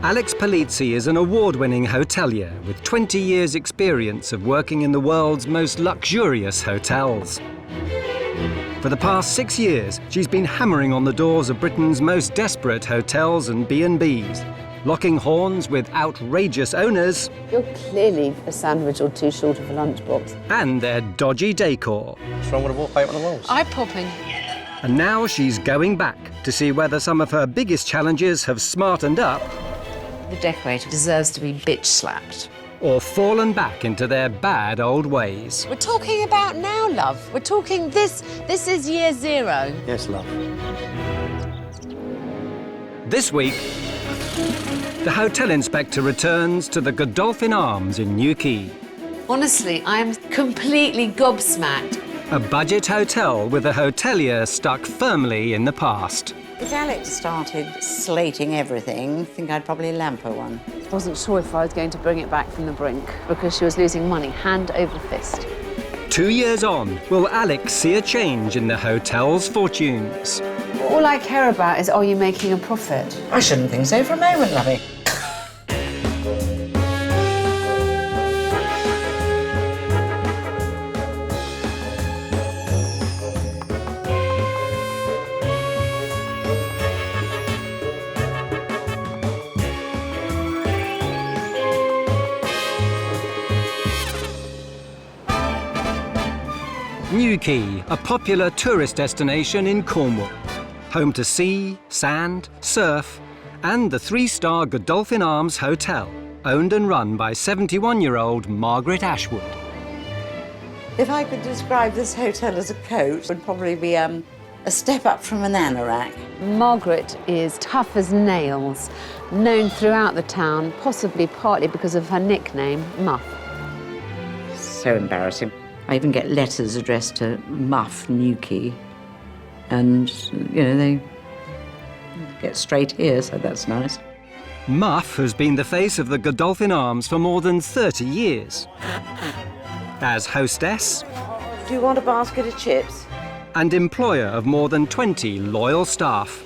Alex Polizzi is an award-winning hotelier with 20 years' experience of working in the world's most luxurious hotels. For the past 6 years, she's been hammering on the doors of Britain's most desperate hotels and B&Bs, locking horns with outrageous owners. You're clearly a sandwich or two short of a lunchbox. And their dodgy decor. What's wrong with the wallpaper on the walls? Eye-popping. And now she's going back to see whether some of her biggest challenges have smartened up The decorator deserves to be bitch-slapped. or fallen back into their bad old ways. We're talking about now, love. We're talking this is year zero. Yes, love. This week, the hotel inspector returns to the Godolphin Arms in Newquay. Honestly, I am completely gobsmacked. A budget hotel with a hotelier stuck firmly in the past. If Alex started slating everything, I think I'd probably lamp her one. I wasn't sure if I was going to bring it back from the brink because she was losing money hand over fist. 2 years on, will Alex see a change in the hotel's fortunes? All I care about is, are you making a profit? I shouldn't think so for a moment, lovey. Newquay, a popular tourist destination in Cornwall. Home to sea, sand, surf, and the 3-star Godolphin Arms Hotel, owned and run by 71-year-old Margaret Ashwood. If I could describe this hotel as a coach, it would probably be a step up from an anorak. Margaret is tough as nails, known throughout the town, possibly partly because of her nickname, Muff. So embarrassing. I even get letters addressed to Muff Newquay, and, you know, they get straight here, so that's nice. Muff has been the face of the Godolphin Arms for more than 30 years. As hostess Do you want a basket of chips? and employer of more than 20 loyal staff.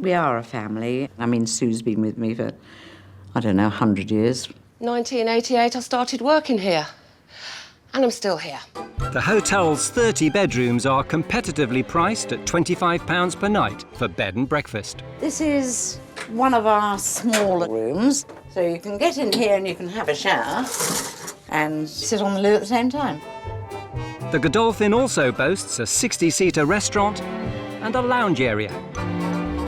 We are a family. I mean, Sue's been with me for, I don't know, 100 years. 1988, I started working here. And I'm still here. The hotel's 30 bedrooms are competitively priced at £25 per night for bed and breakfast. This is one of our smaller rooms, so you can get in here and you can have a shower and sit on the loo at the same time. The Godolphin also boasts a 60-seater restaurant and a lounge area.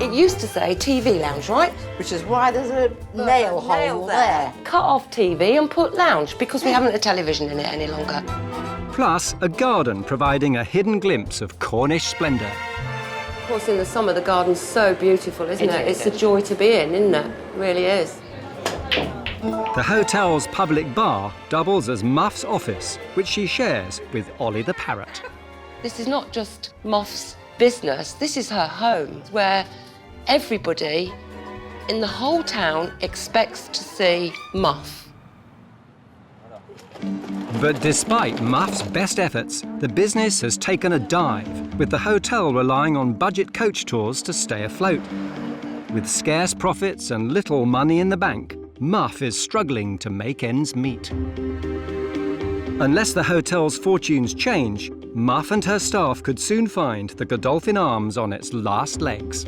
It used to say TV lounge, right? Which is why there's a nail hole there. Cut off TV and put lounge because we haven't a television in it any longer. Plus a garden providing a hidden glimpse of Cornish splendour. Of course, in the summer, the garden's so beautiful, isn't it? It's a joy to be in, isn't it? It really is. The hotel's public bar doubles as Muff's office, which she shares with Ollie the parrot. This is not just Muff's business. This is her home, where everybody in the whole town expects to see Muff. But despite Muff's best efforts, the business has taken a dive, with the hotel relying on budget coach tours to stay afloat. With scarce profits and little money in the bank, Muff is struggling to make ends meet. Unless the hotel's fortunes change, Muff and her staff could soon find the Godolphin Arms on its last legs.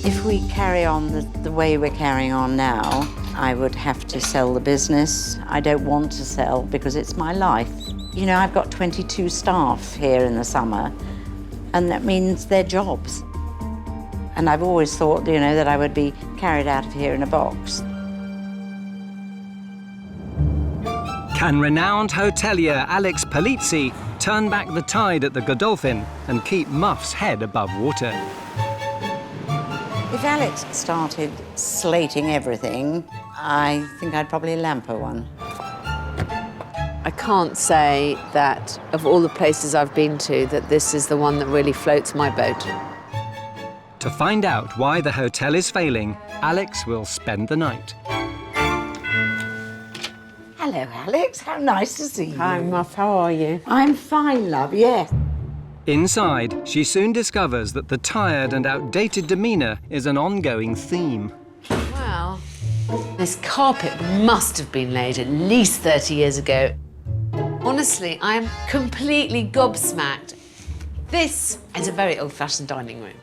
If we carry on the way we're carrying on now, I would have to sell the business. I don't want to sell because it's my life. You know, I've got 22 staff here in the summer, and that means their jobs. And I've always thought, you know, that I would be carried out of here in a box. Can renowned hotelier Alex Polizzi turn back the tide at the Godolphin and keep Muff's head above water? If Alex started slating everything, I think I'd probably lamp her one. I can't say that of all the places I've been to that this is the one that really floats my boat. To find out why the hotel is failing, Alex will spend the night. Hello, Alex. How nice to see you. Hi, Muff, how are you? I'm fine, love, yes. Inside, she soon discovers that the tired and outdated demeanour is an ongoing theme. Well, This carpet must have been laid at least 30 years ago. Honestly, I am completely gobsmacked. This is a very old-fashioned dining room.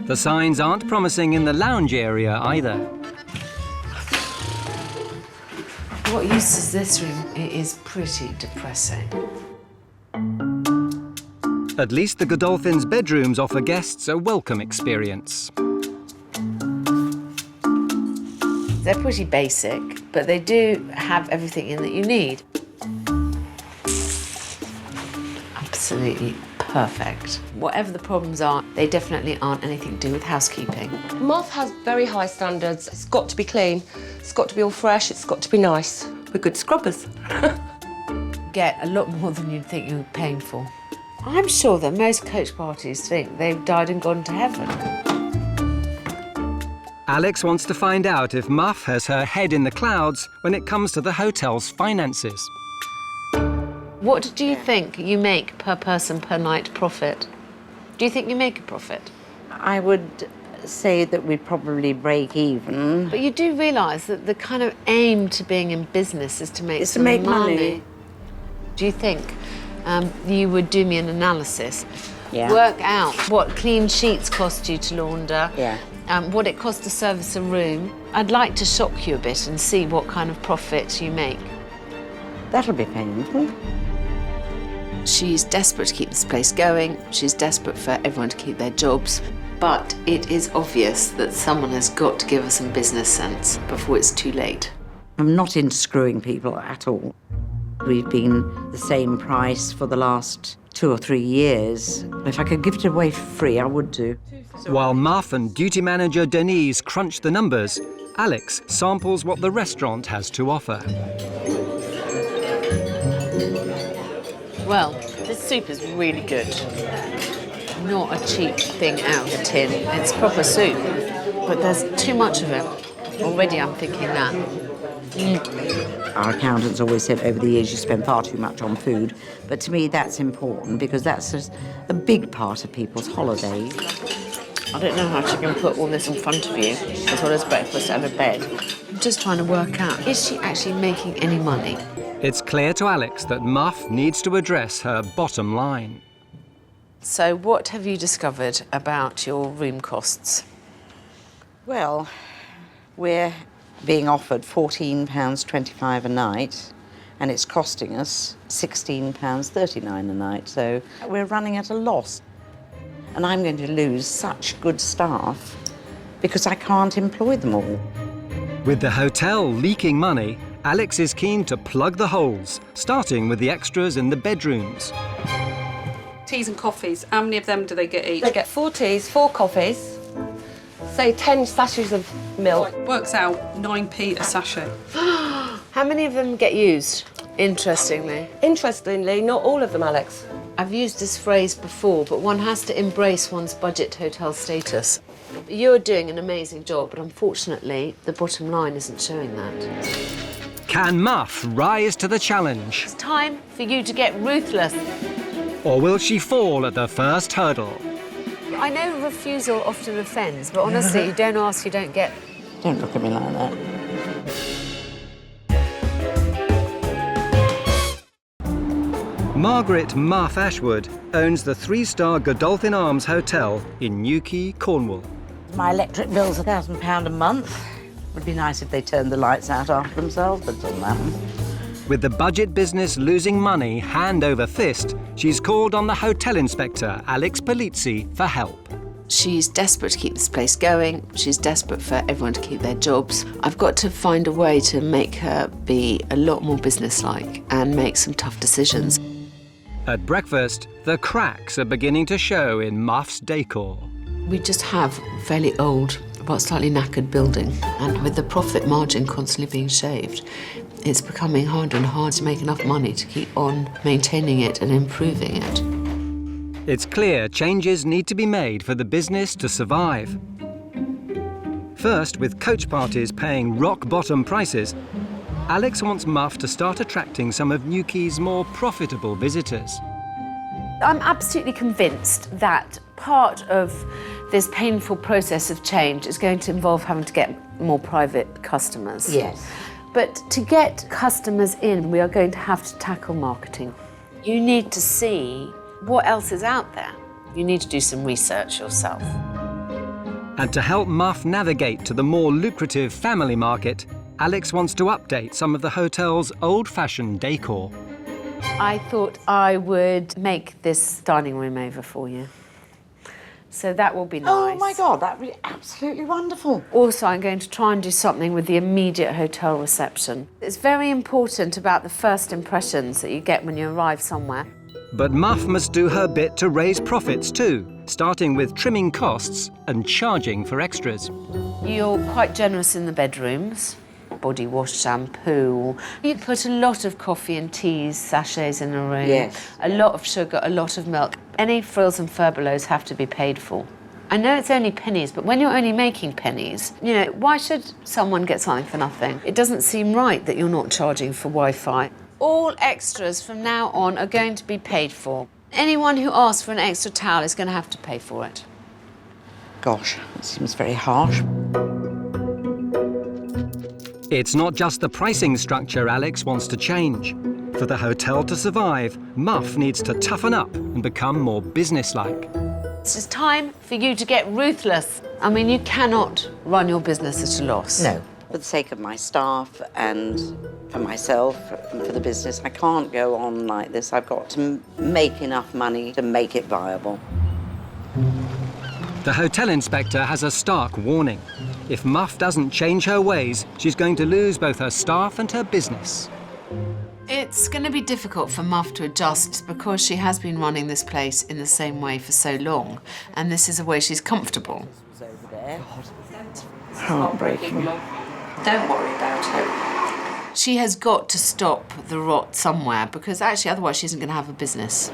The signs aren't promising in the lounge area either. What use is this room? It is pretty depressing. At least the Godolphin's bedrooms offer guests a welcome experience. They're pretty basic, but they do have everything in that you need. Absolutely perfect. Whatever the problems are, they definitely aren't anything to do with housekeeping. Moth has very high standards. It's got to be clean, it's got to be all fresh, it's got to be nice. We're good scrubbers. Get a lot more than you'd think you were paying for. I'm sure that most coach parties think they've died and gone to heaven. Alex wants to find out if Muff has her head in the clouds when it comes to the hotel's finances. What do you think you make per person per night profit? Do you think you make a profit? I would say that we probably break even. But you do realise that the kind of aim to being in business is to make It's to some make money. Do you think you would do me an analysis? Yeah. Work out what clean sheets cost you to launder, Yeah. what it costs to service a room. I'd like to shock you a bit and see what kind of profit you make. That'll be painful. She's desperate to keep this place going. She's desperate for everyone to keep their jobs. But it is obvious that someone has got to give her some business sense before it's too late. I'm not into screwing people at all. We've been the same price for the last 2 or 3 years. If I could give it away for free, I would do. While Muff and duty manager Denise crunch the numbers, Alex samples what the restaurant has to offer. Well, this soup is really good. Not a cheap thing out of a tin. It's proper soup, but there's too much of it. Already I'm thinking that. Our accountants always said over the years you spend far too much on food, but to me that's important because that's just a big part of people's holidays. I don't know how she can put all this in front of you, as well as breakfast and a bed. I'm just trying to work out, is she actually making any money? It's clear to Alex that Muff needs to address her bottom line. So what have you discovered about your room costs? Well, we're being offered £14.25 a night, and it's costing us £16.39 a night, so we're running at a loss. And I'm going to lose such good staff because I can't employ them all. With the hotel leaking money, Alex is keen to plug the holes, starting with the extras in the bedrooms. Teas and coffees, how many of them do they get each? They get 4 teas, 4 coffees, say 10 sachets of milk. Works out 9p a sachet. How many of them get used, interestingly? Interestingly, not all of them, Alex. I've used this phrase before, but one has to embrace one's budget hotel status. You're doing an amazing job, but unfortunately, the bottom line isn't showing that. Can Muff rise to the challenge? It's time for you to get ruthless. Or will she fall at the first hurdle? I know refusal often offends, but honestly, you don't ask, you don't get. Don't look at me like that. Margaret Muff Ashwood owns the 3-star Godolphin Arms Hotel in Newquay, Cornwall. My electric bill's £1,000 a month. Would be nice if they turned the lights out after themselves, but it doesn't happen. With the budget business losing money hand over fist, she's called on the hotel inspector, Alex Polizzi, for help. She's desperate to keep this place going. She's desperate for everyone to keep their jobs. I've got to find a way to make her be a lot more businesslike and make some tough decisions. At breakfast, the cracks are beginning to show in Muff's decor. We just have a fairly old, but slightly knackered building, and with the profit margin constantly being shaved, it's becoming harder and harder to make enough money to keep on maintaining it and improving it. It's clear changes need to be made for the business to survive. First, with coach parties paying rock-bottom prices, Alex wants Muff to start attracting some of Newquay's more profitable visitors. I'm absolutely convinced that part of This painful process of change is going to involve having to get more private customers. Yes. But to get customers in, we are going to have to tackle marketing. You need to see what else is out there. You need to do some research yourself. And to help Muff navigate to the more lucrative family market, Alex wants to update some of the hotel's old-fashioned decor. I thought I would make this dining room over for you. So that will be nice. Oh my God, that would be absolutely wonderful. Also, I'm going to try and do something with the immediate hotel reception. It's very important about the first impressions that you get when you arrive somewhere. But Muff must do her bit to raise profits too, starting with trimming costs and charging for extras. You're quite generous in the bedrooms. Body wash, shampoo. You put a lot of coffee and teas, sachets in a room. Yes. A lot of sugar, a lot of milk. Any frills and furbelows have to be paid for. I know it's only pennies, but when you're only making pennies, you know, why should someone get something for nothing? It doesn't seem right that you're not charging for Wi-Fi. All extras from now on are going to be paid for. Anyone who asks for an extra towel is going to have to pay for it. Gosh, that seems very harsh. It's not just the pricing structure Alex wants to change. For the hotel to survive, Muff needs to toughen up and become more businesslike. It's time for you to get ruthless. I mean, you cannot run your business at a loss. No. For the sake of my staff and for myself and for the business, I can't go on like this. I've got to make enough money to make it viable. The hotel inspector has a stark warning. If Muff doesn't change her ways, she's going to lose both her staff and her business. It's going to be difficult for Muff to adjust because she has been running this place in the same way for so long, and this is a way she's comfortable. Heartbreaking. Don't worry about it. She has got to stop the rot somewhere because actually otherwise she isn't going to have a business.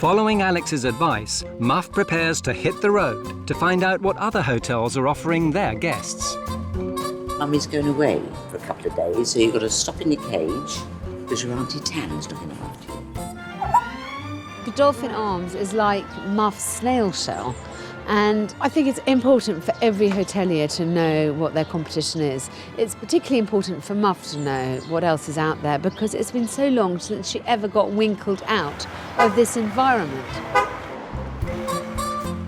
Following Alex's advice, Muff prepares to hit the road to find out what other hotels are offering their guests. Mummy's going away for a couple of days, so you've got to stop in your cage because your Auntie Tan's looking after you. Godolphin Arms is like Muff's snail shell. And I think it's important for every hotelier to know what their competition is. It's particularly important for Muff to know what else is out there because it's been so long since she ever got winkled out of this environment.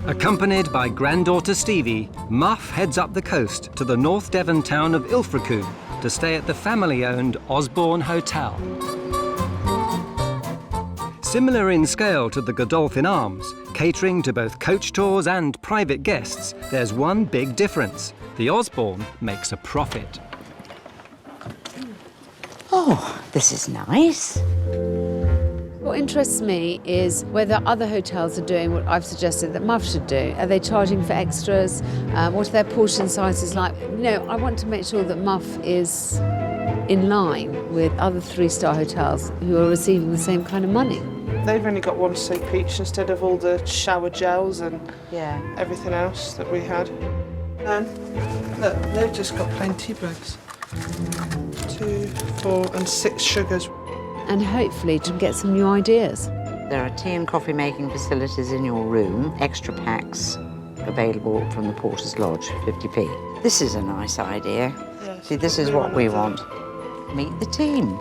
Accompanied by granddaughter Stevie, Muff heads up the coast to the North Devon town of Ilfracombe to stay at the family-owned Osborne Hotel. Similar in scale to the Godolphin Arms, catering to both coach tours and private guests, there's one big difference. The Osborne makes a profit. Oh, this is nice. What interests me is whether other hotels are doing what I've suggested that Muff should do. Are they charging for extras? What are their portion sizes like? You know, I want to make sure that Muff is in line with other three-star hotels who are receiving the same kind of money. They've only got one soap each instead of all the shower gels and everything else that we had. And look, they've just got plain tea bags. 2, 4 and 6 sugars. And hopefully to get some new ideas. There are tea and coffee making facilities in your room, extra packs available from the Porter's Lodge, 50p. This is a nice idea. Yes, See, this is what we want. Meet the team.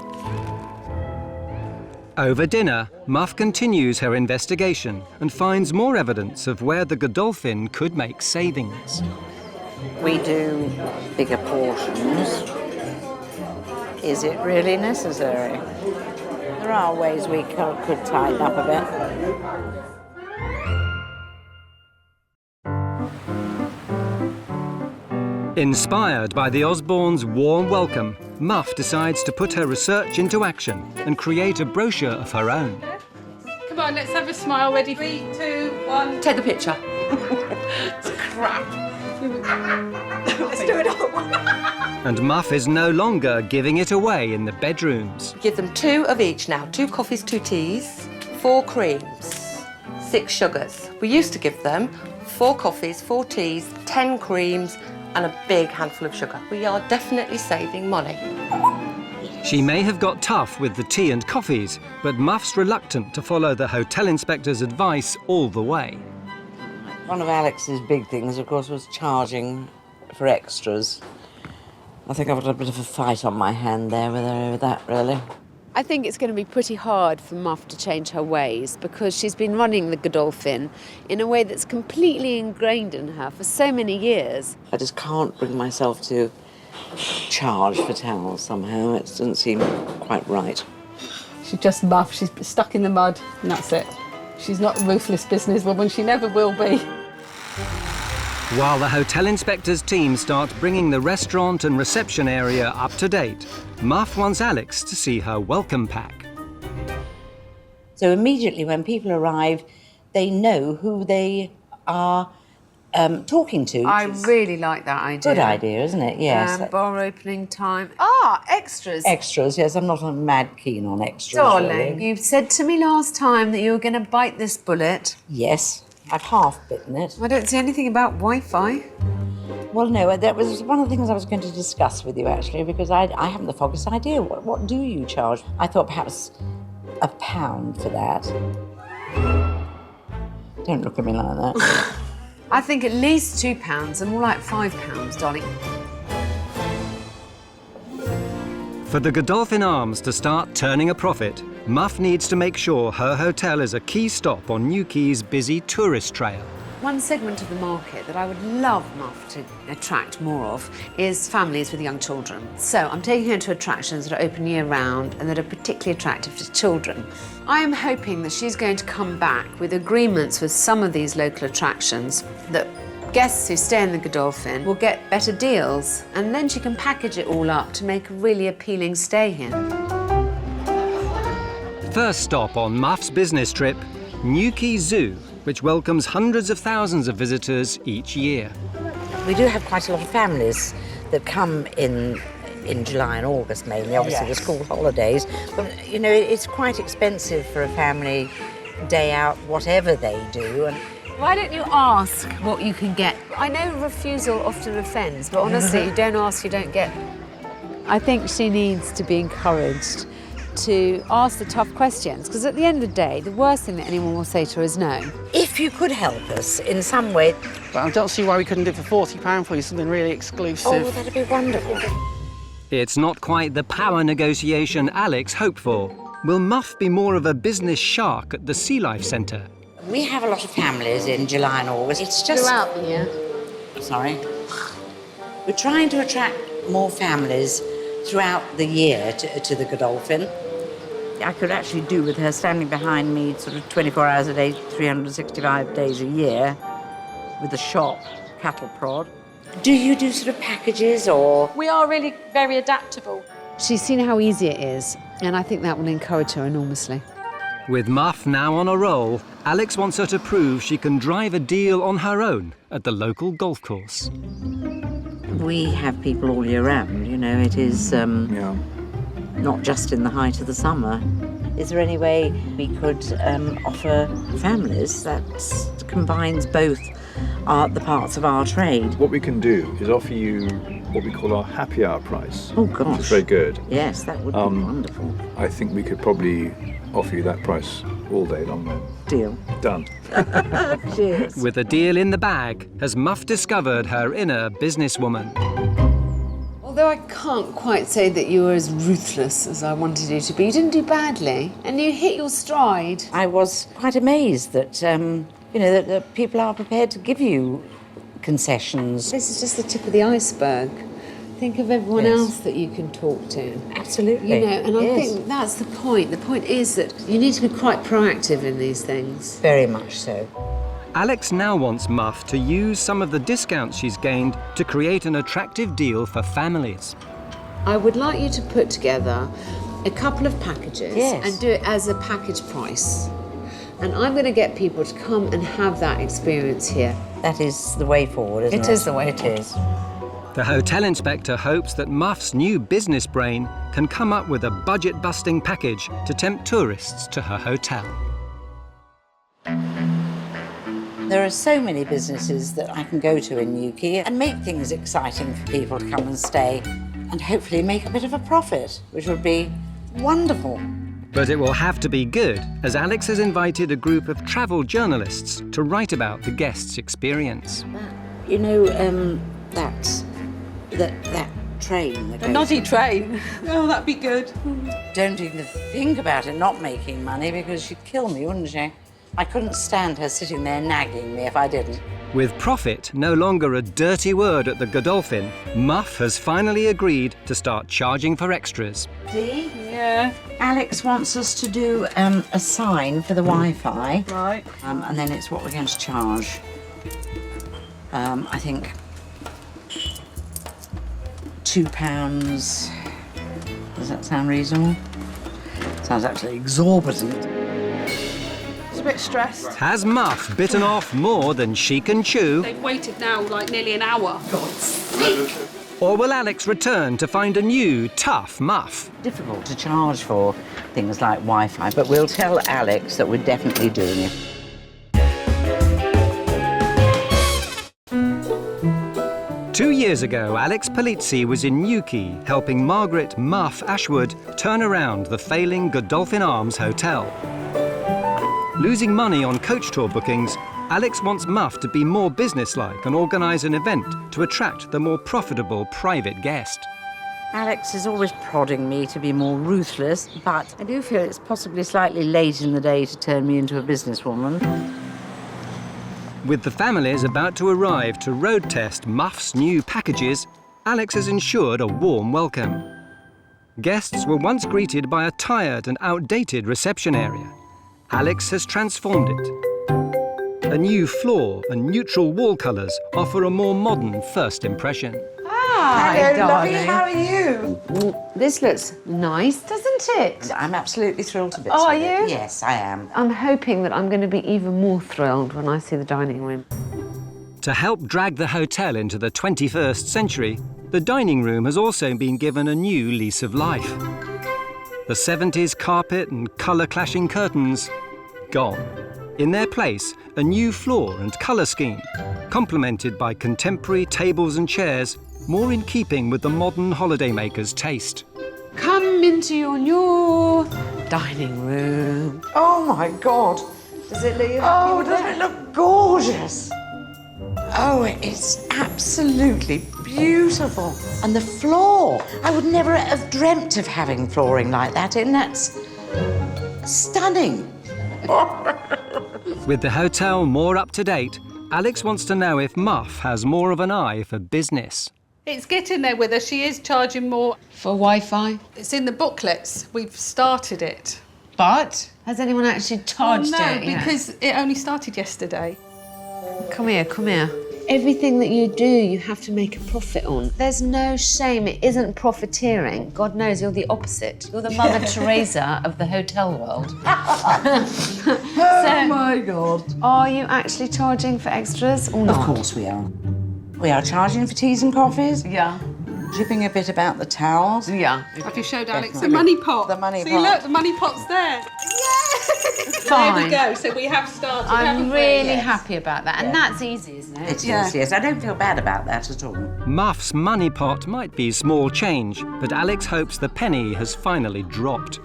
Over dinner, Muff continues her investigation and finds more evidence of where the Godolphin could make savings. We do bigger portions. Is it really necessary? There are ways we could tighten up a bit. Inspired by the Osbornes' warm welcome, Muff decides to put her research into action and create a brochure of her own. Come on, let's have a smile. Ready? 3, 2, 1. Take the picture. It's crap. Let's do it all at once. And Muff is no longer giving it away in the bedrooms. Give them 2 of each now. 2 coffees, 2 teas, 4 creams, 6 sugars. We used to give them 4 coffees, 4 teas, 10 creams, and a big handful of sugar. We are definitely saving money. She may have got tough with the tea and coffees, but Muff's reluctant to follow the hotel inspector's advice all the way. One of Alex's big things, of course, was charging for extras. I think I've got a bit of a fight on my hand there with her over that, really. I think it's going to be pretty hard for Muff to change her ways because she's been running the Godolphin in a way that's completely ingrained in her for so many years. I just can't bring myself to charge for towels somehow. It doesn't seem quite right. She's just Muff. She's stuck in the mud, and that's it. She's not a ruthless businesswoman. She never will be. While the hotel inspector's team start bringing the restaurant and reception area up to date, Muff wants Alex to see her welcome pack. So immediately when people arrive, they know who they are talking to. I really like that idea. Good idea, isn't it? Yes. Bar opening time. Ah, extras. Extras, yes. I'm not mad keen on extras. Darling, really. you said to me last time that you were going to bite this bullet. Yes, I've half bitten it. I don't see anything about Wi-Fi. Well, no, that was one of the things I was going to discuss with you, actually, because I haven't the foggiest idea. What do you charge? I thought perhaps £1 for that. Don't look at me like that. I think at least £2 and more like £5, darling. For the Godolphin Arms to start turning a profit, Muff needs to make sure her hotel is a key stop on Newquay's busy tourist trail. One segment of the market that I would love Muff to attract more of is families with young children. So I'm taking her to attractions that are open year-round and that are particularly attractive to children. I am hoping that she's going to come back with agreements with some of these local attractions that guests who stay in the Godolphin will get better deals, and then she can package it all up to make a really appealing stay here. First stop on Muff's business trip, Newquay Zoo, which welcomes hundreds of thousands of visitors each year. We do have quite a lot of families that come in July and August mainly, obviously the school holidays. But, you know, it's quite expensive for a family day out, whatever they do. And Why don't you ask what you can get? I know refusal often offends, but honestly, you don't ask, you don't get. I think she needs to be encouraged to ask the tough questions, because at the end of the day, the worst thing that anyone will say to her is no. if you could help us in some way... But I don't see why we couldn't do it for £40 for you, something really exclusive. Oh, that'd be wonderful. It's not quite the power negotiation Alex hoped for. Will Muff be more of a business shark at the Sea Life Centre? We have a lot of families in July and August. It's just... Throughout the year. Sorry. We're trying to attract more families throughout the year to the Godolphin. I could actually do with her standing behind me sort of 24 hours a day, 365 days a year with a shop, cattle prod. Do you do sort of packages or...? We are really very adaptable. She's seen how easy it is, and I think that will encourage her enormously. With Muff now on a roll, Alex wants her to prove she can drive a deal on her own at the local golf course. We have people all year round, you know, it is not just in the height of the summer. Is there any way we could offer families that combines both the parts of our trade? What we can do is offer you what we call our happy hour price. Oh, gosh. Which is very good. Yes, that would be wonderful. I think we could probably offer you that price all day long then. Deal. Done. Cheers. With a deal in the bag, has Muff discovered her inner businesswoman. Although I can't quite say that you were as ruthless as I wanted you to be, you didn't do badly, and you hit your stride. I was quite amazed that, you know, that people are prepared to give you concessions. This is just the tip of the iceberg. Think of everyone Yes. else that you can talk to. Absolutely. You know, and I Yes. think that's the point. The point is that you need to be quite proactive in these things. Very much so. Alex now wants Muff to use some of the discounts she's gained to create an attractive deal for families. I would like you to put together a couple of packages Yes. and do it as a package price. And I'm going to get people to come and have that experience here. That is the way forward, isn't it? It is the way It is. The hotel inspector hopes that Muff's new business brain can come up with a budget-busting package to tempt tourists to her hotel. There are so many businesses that I can go to in Newquay and make things exciting for people to come and stay. and hopefully make a bit of a profit, which would be wonderful. But it will have to be good, as Alex has invited a group of travel journalists to write about the guests' experience. You know, that train. That The noddy train. Oh, that'd be good. Don't even think about it not making money, because she'd kill me, wouldn't she? I couldn't stand her sitting there nagging me if I didn't. With profit no longer a dirty word at the Godolphin, Muff has finally agreed to start charging for extras. See? Yeah. Alex wants us to do a sign for the Wi-Fi. Right. And then it's what we're going to charge. I think £2. Does that sound reasonable? Sounds actually exorbitant. It's a bit stressed. Has Muff bitten off more than she can chew? They've waited now like nearly an hour. Or will Alex return to find a new, tough Muff? Difficult to charge for things like Wi-Fi, but we'll tell Alex that we're definitely doing it. Two years ago, Alex Polizzi was in Newquay helping Margaret Muff Ashwood turn around the failing Godolphin Arms Hotel. Losing money on coach tour bookings, Alex wants Muff to be more businesslike and organise an event to attract the more profitable private guest. Alex is always prodding me to be more ruthless, but I do feel it's possibly slightly late in the day to turn me into a businesswoman. With the families about to arrive to road test Muff's new packages, Alex has ensured a warm welcome. Guests were once greeted by a tired and outdated reception area. Alex has transformed it. A new floor and neutral wall colours offer a more modern first impression. Hi, darling. How are you? This looks nice, doesn't it? I'm absolutely thrilled to bits Oh, are with it. you? Yes, I am. I'm hoping that I'm going to be even more thrilled when I see the dining room. To help drag the hotel into the 21st century, the dining room has also been given a new lease of life. The 70s carpet and colour-clashing curtains, gone. In their place, a new floor and colour scheme, complemented by contemporary tables and chairs, more in keeping with the modern holidaymaker's taste. Come into your new dining room. Oh, my God. Does it look you Oh, doesn't it look gorgeous? Oh, it's absolutely beautiful. And the floor. I would never have dreamt of having flooring like that in. That's stunning. With the hotel more up to date, Alex wants to know if Muff has more of an eye for business. It's getting there with her. She is charging more. For Wi-Fi? It's in the booklets. We've started it. But has anyone actually charged no, it yet? because it only started yesterday. Come here, come here. Everything that you do, you have to make a profit on. There's no shame. It isn't profiteering. God knows you're the opposite. You're the Mother Teresa of the hotel world. Oh, my God. Are you actually charging for extras or not? Of course we are. We are charging for teas and coffees. Yeah. Jipping a bit about the towels. Yeah. Have you showed Alex the Definitely. money pot? The money See, pot. look, the money pot's there. Fine. There we go. So we have started. I'm haven't we? really Yes. happy about that. And that's easy, isn't it? It is, Yeah. yes. I don't feel bad about that at all. Muff's money pot might be small change, but Alex hopes the penny has finally dropped.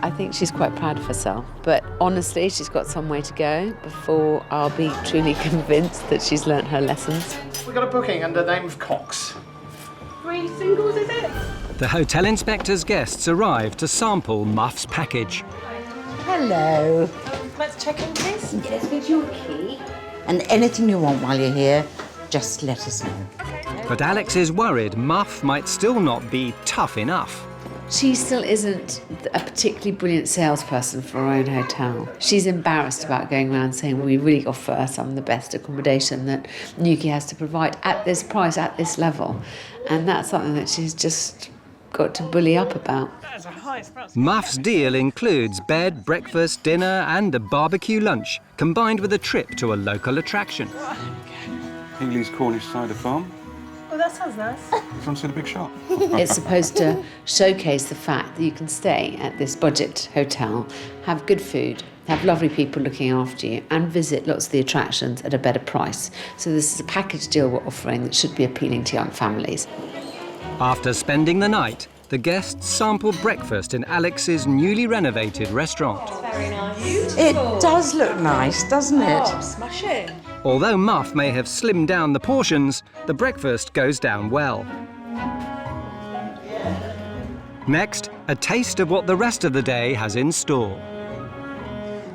I think she's quite proud of herself. But honestly, she's got some way to go before I'll be truly convinced that she's learnt her lessons. We got a booking under the name of Cox. 3 singles, is it? The hotel inspector's guests arrive to sample Muff's package. Hello. Let's check in, please. Yes, with your key. And anything you want while you're here, just let us know. But Alex is worried Muff might still not be tough enough. She still isn't a particularly brilliant salesperson for her own hotel. She's embarrassed about going around saying, well, we really offer some of the best accommodation that Newquay has to provide at this price, at this level. And that's something that she's just got to bully up about. Muff's deal includes bed, breakfast, dinner and a barbecue lunch, combined with a trip to a local attraction. Hingley's Cornish Cider Farm. Oh, that sounds nice. Come see the big shop. It's supposed to showcase the fact that you can stay at this budget hotel, have good food, have lovely people looking after you, and visit lots of the attractions at a better price. So this is a package deal we're offering that should be appealing to young families. After spending the night, the guests sample breakfast in Alex's newly renovated restaurant. It does look nice, doesn't it? Smashing. Although Muff may have slimmed down the portions, the breakfast goes down well. Next, a taste of what the rest of the day has in store.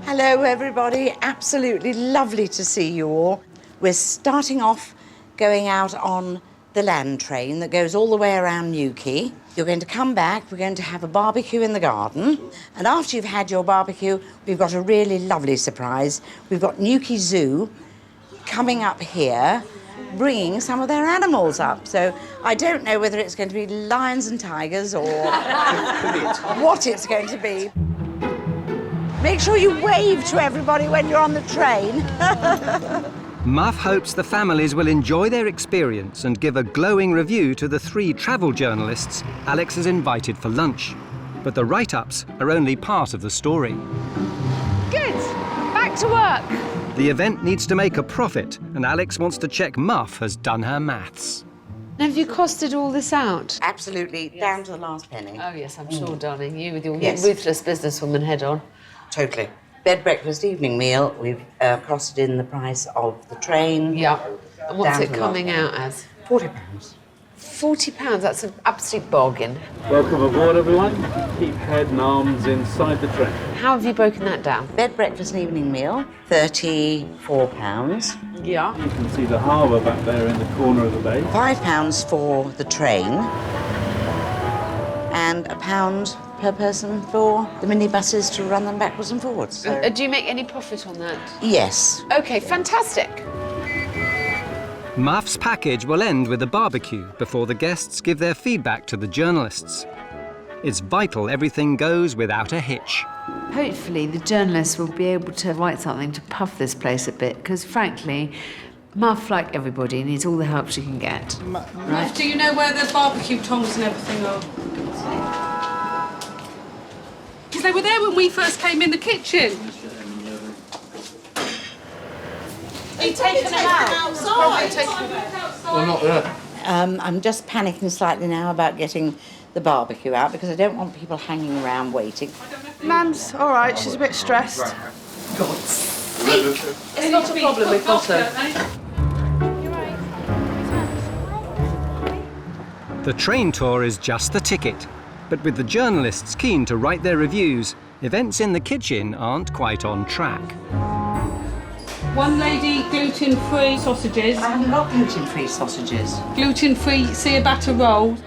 Hello, everybody. Absolutely lovely to see you all. We're starting off going out on the land train that goes all the way around Newquay. You're going to come back, we're going to have a barbecue in the garden, and after you've had your barbecue, we've got a really lovely surprise. We've got Newquay Zoo coming up here, bringing some of their animals up. So I don't know whether it's going to be lions and tigers or what it's going to be. Make sure you wave to everybody when you're on the train. Muff hopes the families will enjoy their experience and give a glowing review to the 3 travel journalists Alex has invited for lunch. But the write-ups are only part of the story. Good. Back to work. The event needs to make a profit, and Alex wants to check Muff has done her maths. Have you costed all this out? Absolutely, down to the last penny. Oh, yes, I'm sure, darling. You with your Yes. ruthless businesswoman head on. Totally. Bed, breakfast, evening meal, we've costed in the price of the train. Yeah. And what's Down it to the coming last out as? £40. £40, that's an absolute bargain. Welcome aboard, everyone. Keep head and arms inside the train. How have you broken that down? Bed, breakfast and evening meal, £34. Yeah. You can see the harbour back there in the corner of the bay. £5 for the train, and £1 per person for the minibuses to run them backwards and forwards. So, Do you make any profit on that? yes. OK, fantastic. Muff's package will end with a barbecue before the guests give their feedback to the journalists. It's vital everything goes without a hitch. Hopefully the journalists will be able to write something to puff this place a bit, because frankly, Muff, like everybody, needs all the help she can get. Muff, do you know where the barbecue tongs and everything are? Because they were there when we first came in the kitchen. Are you taking them outside? Well, not there. I'm just panicking slightly now about getting the barbecue out because I don't want people hanging around waiting. Mum's all right, she's a bit stressed. It's not a problem, we've got her. The train tour is just the ticket, but with the journalists keen to write their reviews, events in the kitchen aren't quite on track. One lady, gluten-free sausages. I haven't got gluten-free sausages. Gluten-free ciabatta roll.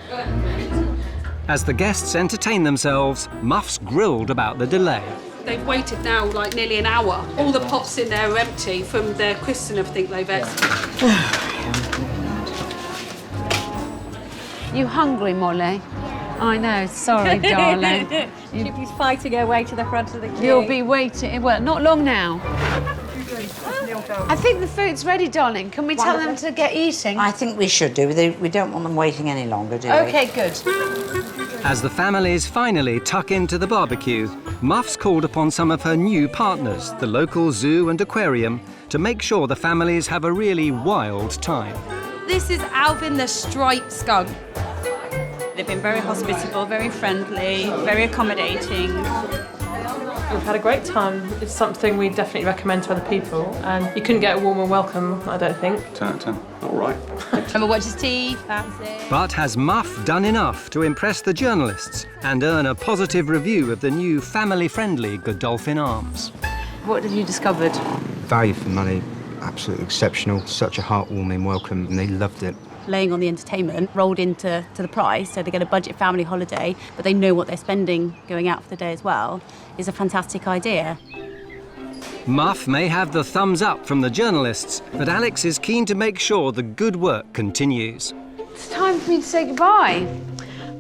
As the guests entertain themselves, Muff's grilled about the delay. They've waited now like nearly an hour. All the pots in there are empty from their crisps and everything they've ate. You hungry, Molly? I know, sorry, darling. She'll be fighting her way to the front of the queue. You'll be waiting, well, not long now. I think the food's ready, darling. Can we tell them to get eating? I think we should do. We don't want them waiting any longer, do we? OK, good. As the families finally tuck into the barbecue, Muff's called upon some of her new partners, the local zoo and aquarium, to make sure the families have a really wild time. This is Alvin the striped skunk. They've been very hospitable, very friendly, very accommodating. We've had a great time. It's something we definitely recommend to other people, and you couldn't get a warmer welcome, I don't think. 10 out of 10. All right. Remember, watch his teeth, that's it. But has Muff done enough to impress the journalists and earn a positive review of the new family-friendly Godolphin Arms? What have you discovered? Value for money, absolutely exceptional. Such a heartwarming welcome, and they loved it. Laying on the entertainment rolled into the price, so they get a budget family holiday, but they know what they're spending going out for the day as well, is a fantastic idea. Muff may have the thumbs up from the journalists, but Alex is keen to make sure the good work continues. It's time for me to say goodbye.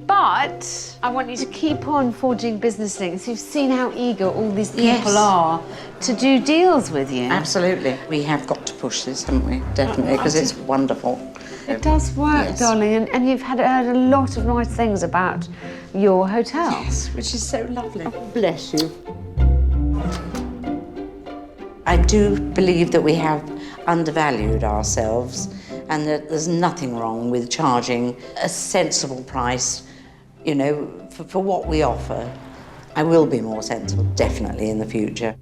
But I want you to keep on forging business links. You've seen how eager all these people are to do deals with you. Absolutely. We have got to push this, haven't we? Definitely, because it's wonderful. It does work, Yes. darling, and you've heard a lot of nice things about your hotel. Yes, which is so lovely. Bless you. I do believe that we have undervalued ourselves, and that there's nothing wrong with charging a sensible price, you know, for what we offer. I will be more sensible, definitely, in the future.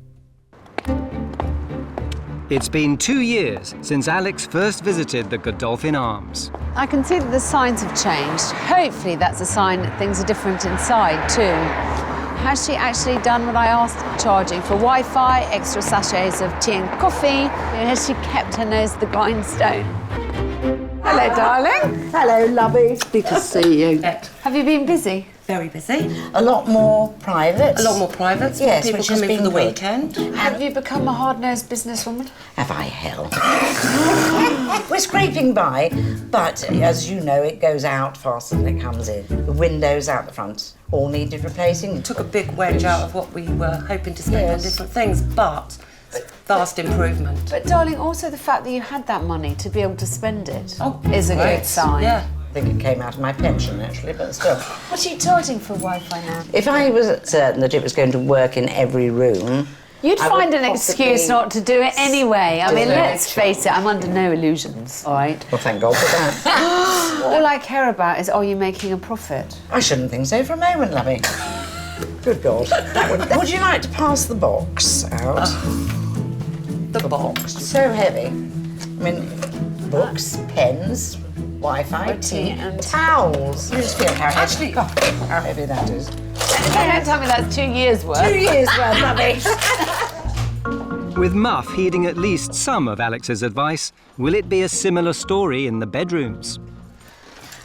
It's been 2 years since Alex first visited the Godolphin Arms. I can see that the signs have changed. Hopefully that's a sign that things are different inside too. Has she actually done what I asked, charging for Wi-Fi, extra sachets of tea and coffee? Has she kept her nose to the grindstone? Hello, darling. Hello, lovey. Good to see you. Have you been busy? Very busy. A lot more private. A lot more private. Yes, people which come has in been for the good. weekend. Have you become a hard-nosed businesswoman? Have I hell? We're scraping by, but as you know, it goes out faster than it comes in. The windows out the front all needed replacing. Took a big wedge out of what we were hoping to spend on different things, but vast improvement. But darling, also the fact that you had that money to be able to spend it is a great. good sign. Yeah. I think it came out of my pension, actually, but still. What are you charging for Wi-Fi now? If I was certain that it was going to work in every room, You'd I find would an excuse not to do it anyway. I mean, let's face it, I'm under no illusions, all right? Well, thank God for that. All I care about is, are you making a profit? I shouldn't think so for a moment, lovey. Good God. Would you like to pass the box out? The box. So heavy. I mean, books, pens, Wi-Fi, tea, and towels. You just feel how heavy, how heavy that is. Don't tell me that's 2 years' worth. 2 years' worth, lovey. With Muff heeding at least some of Alex's advice, will it be a similar story in the bedrooms?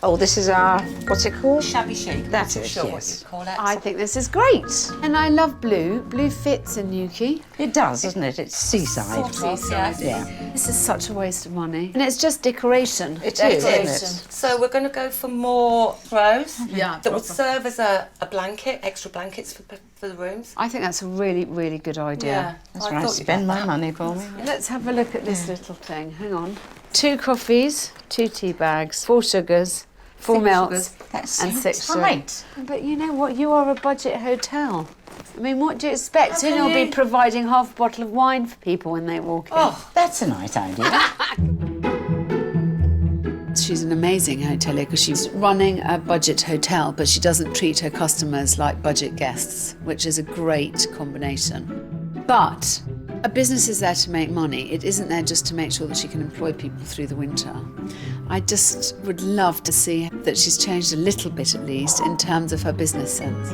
Oh, this is our, what's it called? Shabby chic. That's it, Sure, what yes. you call it. I think this is great. And I love blue. Blue fits in Yuki. It does, doesn't it? It's seaside. Seaside. Yeah. This is such a waste of money. And it's just decoration. It is, isn't it? So we're going to go for more throws Yeah, that would serve as a blanket, extra blankets for the rooms. I think that's a really, really good idea. That's right, spend my money for me. Let's have a look at this little thing. Hang on. 2 coffees, 2 tea bags, 4 sugars, 4 milks, and 6 right. But you know what? You are a budget hotel. I mean, what do you expect? Soon you'll be providing half a bottle of wine for people when they walk in. Oh, that's a nice idea. She's an amazing hotelier because she's running a budget hotel, but she doesn't treat her customers like budget guests, which is a great combination. But a business is there to make money. It isn't there just to make sure that she can employ people through the winter. I just would love to see that she's changed a little bit, at least, in terms of her business sense.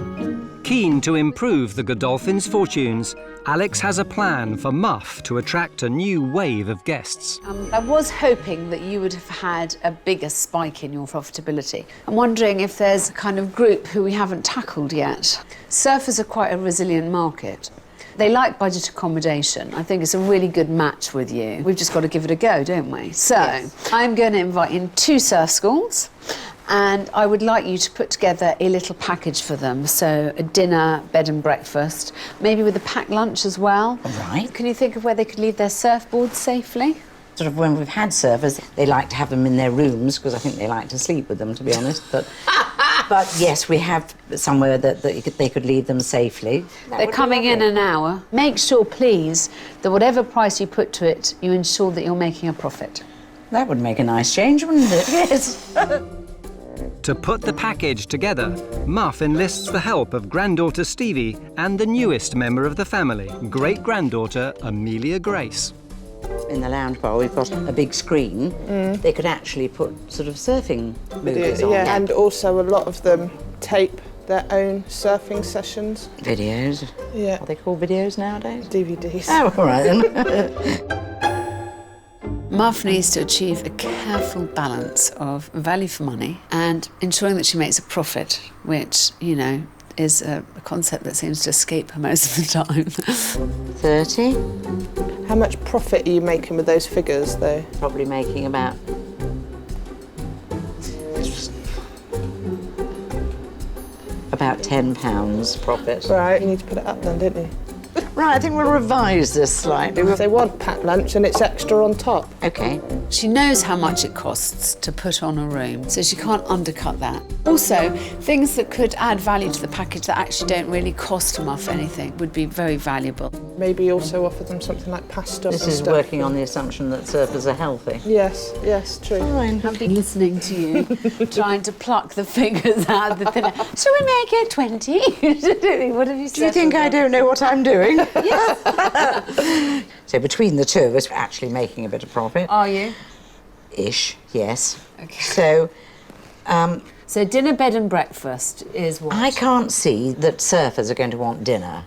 Keen to improve the Godolphin's fortunes, Alex has a plan for Muff to attract a new wave of guests. I was hoping that you would have had a bigger spike in your profitability. I'm wondering if there's a kind of group who we haven't tackled yet. Surfers are quite a resilient market. They like budget accommodation. I think it's a really good match with you. We've just got to give it a go, don't we? So, I'm going to invite in 2 surf schools, and I would like you to put together a little package for them. So, a dinner, bed and breakfast, maybe with a packed lunch as well. All right. Can you think of where they could leave their surfboards safely? Sort of when we've had surfers, they like to have them in their rooms because I think they like to sleep with them, to be honest. But yes, we have somewhere that they could leave them safely. They're coming in an hour. Make sure, please, that whatever price you put to it, you ensure that you're making a profit. That would make a nice change, wouldn't it? Yes. To put the package together, Muff enlists the help of granddaughter Stevie and the newest member of the family, great-granddaughter Amelia Grace. In the lounge bar, we've got a big screen. They could actually put sort of surfing movies on. Yeah, and also a lot of them tape their own surfing sessions. Videos. Yeah. Are they called videos nowadays? DVDs. Oh, all right then. Muff needs to achieve a careful balance of value for money and ensuring that she makes a profit, which, you know, is a concept that seems to escape her most of the time. 30. How much profit are you making with those figures, though? Probably making about... about £10 profit. Right, you need to put it up then, don't you? Right, I think we'll revise this slightly. If they want packed lunch and it's extra on top. OK. She knows how much it costs to put on a room, so she can't undercut that. Also, things that could add value to the package that actually don't really cost a muff anything would be very valuable. Maybe also offer them something like pasta. This is working on the assumption that surfers are healthy. Yes, yes, true. I've been listening to you, trying to pluck the figures out of the thin air. Shall we make it 20? What have you said? Do you think I don't know what I'm doing? Yes. So between the two of us, we're actually making a bit of profit. Are you? Ish, yes. Okay. So, dinner, bed and breakfast is what? I can't see that surfers are going to want dinner,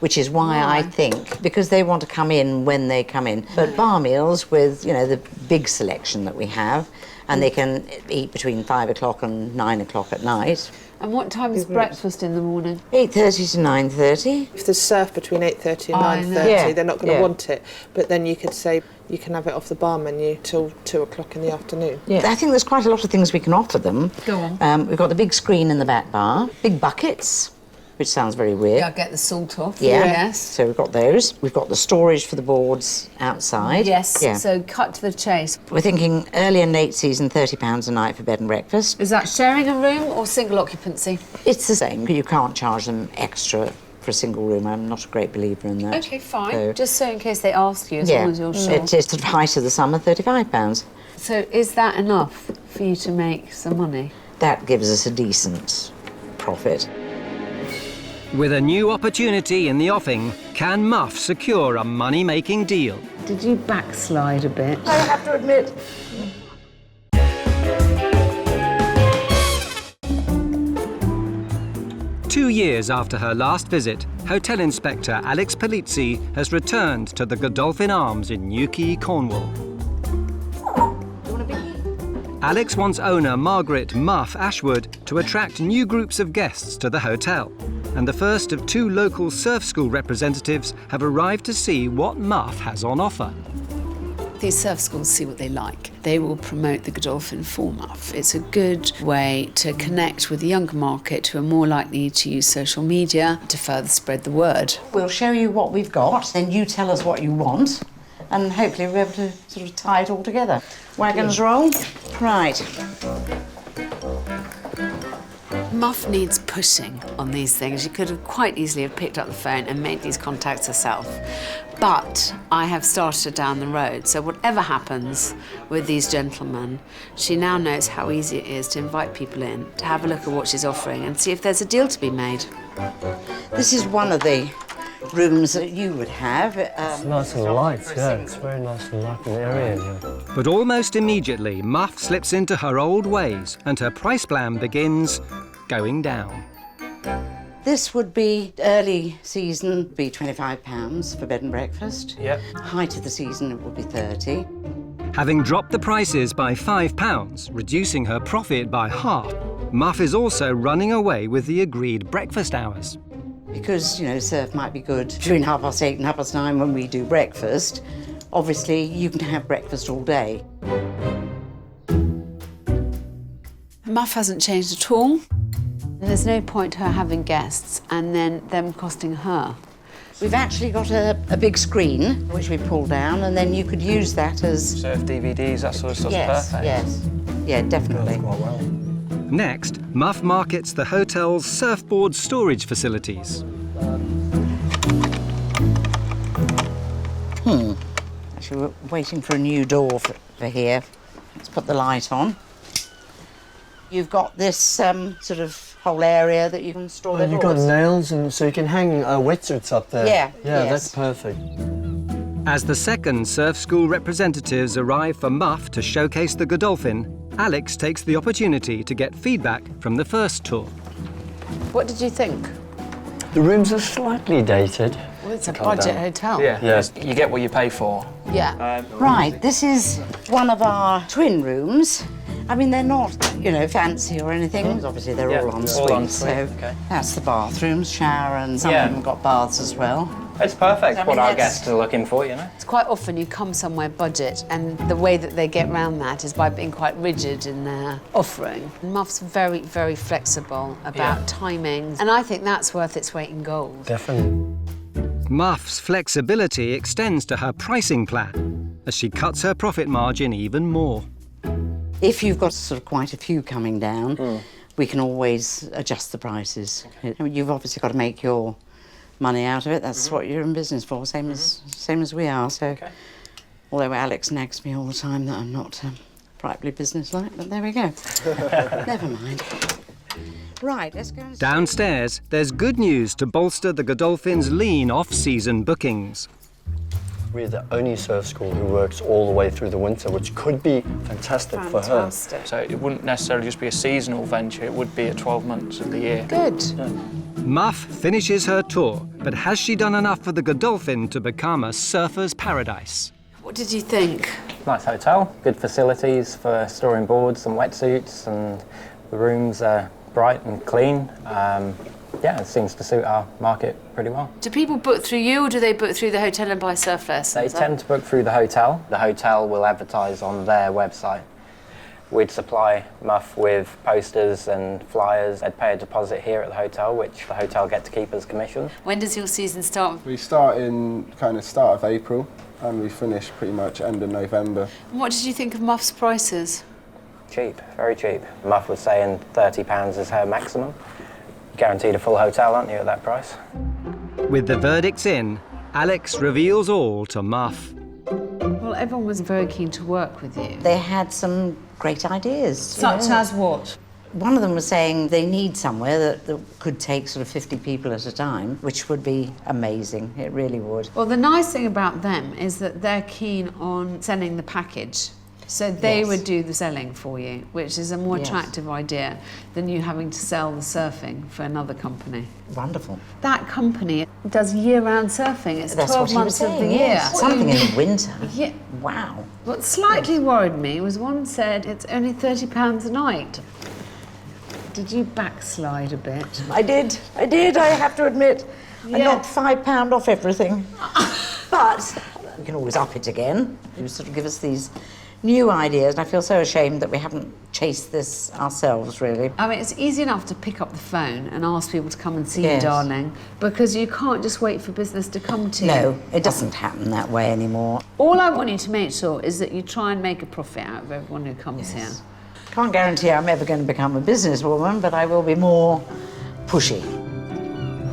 which is why I think, because they want to come in when they come in. But bar meals with, you know, the big selection that we have, and they can eat between 5 o'clock and 9 o'clock at night. And what time is breakfast in the morning? 8:30 to 9:30. If there's surf between 8:30 and 9:30, they're not going to want it. But then you could say you can have it off the bar menu till 2 o'clock in the afternoon. Yeah. I think there's quite a lot of things we can offer them. Go on. We've got the big screen in the back bar, big buckets, which sounds very weird. Yeah, get the salt off. Yeah. Yes. So we've got those. We've got the storage for the boards outside. Yes. Yeah. So cut to the chase. We're thinking early and late season, £30 a night for bed and breakfast. Is that sharing a room or single occupancy? It's the same. You can't charge them extra for a single room. I'm not a great believer in that. Okay, fine. So, just so in case they ask you, as long as you're sure. It's the height of the summer, £35. So is that enough for you to make some money? That gives us a decent profit. With a new opportunity in the offing, can Muff secure a money-making deal? Did you backslide a bit? I have to admit. Two years after her last visit, Hotel Inspector Alex Polizzi has returned to the Godolphin Arms in Newquay, Cornwall. Alex wants owner Margaret Muff Ashwood to attract new groups of guests to the hotel. And the first of two local surf school representatives have arrived to see what Muff has on offer. These surf schools see what they like. They will promote the Godolphin for Muff. It's a good way to connect with the younger market who are more likely to use social media to further spread the word. We'll show you what we've got, then you tell us what you want, and hopefully we'll be able to sort of tie it all together. Wagons roll. Right. Muff needs pushing on these things. She could have quite easily have picked up the phone and made these contacts herself. But I have started her down the road, so whatever happens with these gentlemen, she now knows how easy it is to invite people in, to have a look at what she's offering and see if there's a deal to be made. This is one of the rooms that you would have. It's nice and light, yeah. It's very nice and light in the area here. But almost immediately, Muff slips into her old ways and her price plan begins going down. This would be early season, be £25 for bed and breakfast. Yep. Height of the season, it would be 30. Having dropped the prices by £5, reducing her profit by half, Muff is also running away with the agreed breakfast hours. Because, you know, surf might be good between 8:30 and 9:30 when we do breakfast. Obviously, you can have breakfast all day. Muff hasn't changed at all. There's no point her having guests and then them costing her. We've actually got a big screen, which we pull down, and then you could use that as... Surf DVDs, that sort of stuff's perfect. Yes, yeah, definitely. Quite well. Next, Muff markets the hotel's surfboard storage facilities. Actually, we're waiting for a new door for here. Let's put the light on. You've got this sort of whole area that you can store the You've boards. got nails, and so you can hang wetsuits up there. Yeah, yeah, yes. That's perfect. As the second surf school representatives arrive for Muff to showcase the Godolphin, Alex takes the opportunity to get feedback from the first tour. What did you think? The rooms are slightly dated. Well, it's a budget hotel. Yeah, Yes. you get what you pay for. Yeah. Right, this is one of our twin rooms. I mean, they're not, you know, fancy or anything. Obviously, they're all en suite, so okay. that's the bathrooms, shower, and some Yeah. of them got baths as well. It's perfect I mean, what our that's- guests are looking for, you know. It's quite often you come somewhere budget and the way that they get around that is by being quite rigid in their offering. Muff's very, very flexible about timings, and I think that's worth its weight in gold. Definitely. Muff's flexibility extends to her pricing plan as she cuts her profit margin even more. If you've got sort of quite a few coming down, we can always adjust the prices. I mean, you've obviously got to make your money out of it. That's what you're in business for, same as we are. So, although Alex nags me all the time that I'm not rightly businesslike, but there we go. Never mind. Right, let's go. Downstairs, there's good news to bolster the Godolphin's lean off-season bookings. We're the only surf school who works all the way through the winter, which could be fantastic for her. So it wouldn't necessarily just be a seasonal venture, it would be 12 months of the year. Good. Yeah. Muff finishes her tour, but has she done enough for the Godolphin to become a surfer's paradise? What did you think? Nice hotel, good facilities for storing boards and wetsuits, and the rooms are bright and clean. Yeah, it seems to suit our market pretty well. Do people book through you, or do they book through the hotel and buy surf lessons? They tend to book through the hotel. The hotel will advertise on their website. We'd supply Muff with posters and flyers. They'd pay a deposit here at the hotel, which the hotel get to keep as commission. When does your season start? We start in kind of start of April and we finish pretty much end of November. And what did you think of Muff's prices? Cheap, very cheap. Muff was saying £30 is her maximum. Guaranteed a full hotel, aren't you, at that price? With the verdicts in, Alex reveals all to Muff. Well, everyone was very keen to work with you. They had some great ideas. Such as what? One of them was saying they need somewhere that could take sort of 50 people at a time, which would be amazing. It really would. Well, the nice thing about them is that they're keen on selling the package. So they would do the selling for you, which is a more attractive idea than you having to sell the surfing for another company. Wonderful. That company does year-round surfing. It's That's 12 what months he was of the saying, year. yes. Something in the winter. Yeah. Wow. What slightly worried me was one said it's only £30 a night. Did you backslide a bit? I did, I have to admit. I knocked £5 off everything. But we can always up it again. You sort of give us these new ideas, and I feel so ashamed that we haven't chased this ourselves, really. I mean, it's easy enough to pick up the phone and ask people to come and see you, darling, because you can't just wait for business to come to you. No, it doesn't happen that way anymore. All I want you to make sure is that you try and make a profit out of everyone who comes here. Can't guarantee I'm ever going to become a businesswoman, but I will be more pushy.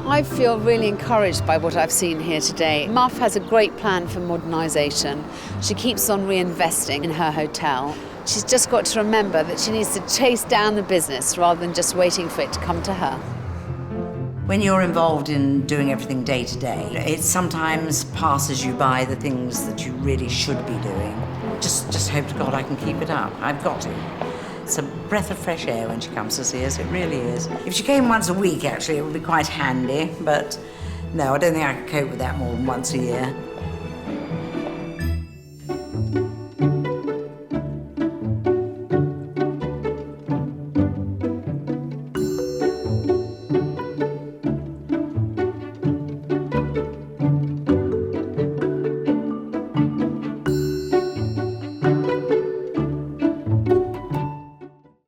I feel really encouraged by what I've seen here today. Muff has a great plan for modernisation. She keeps on reinvesting in her hotel. She's just got to remember that she needs to chase down the business rather than just waiting for it to come to her. When you're involved in doing everything day to day, it sometimes passes you by the things that you really should be doing. Just hope to God I can keep it up. I've got to. It's a breath of fresh air when she comes to see us, it really is. If she came once a week, actually, it would be quite handy, but no, I don't think I could cope with that more than once a year.